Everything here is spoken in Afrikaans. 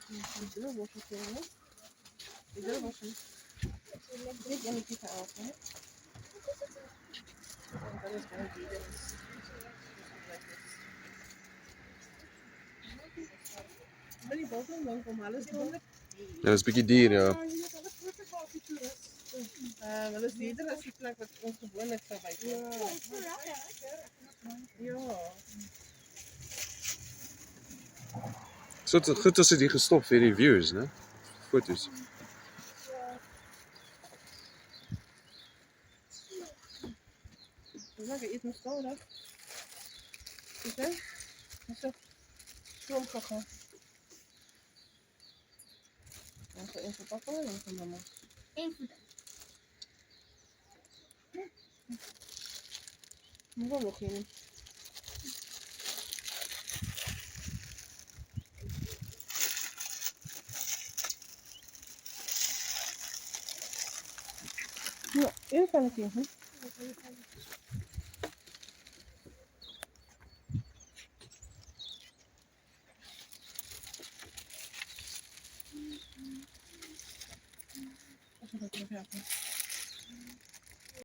Iedere wassen komen. Iedere wassen. Dit en ik kies af, hè? Dat is gewoon die. Dat is ben je boven, dan kom alles door. Ja, dat is een beetje dier, ja. Maar dat is dier als die plek wat ongewoonlijk zou bij komen. Ja. Goed dat ze die gestopt voor die views, hè? Foto's. Lekker iets met storen. Is het? Is het? Stroomkochen. Even pakken, dan kan mama. Even. Moet wel nog in. Ja, even kan ik in. Als we dat nog hebben.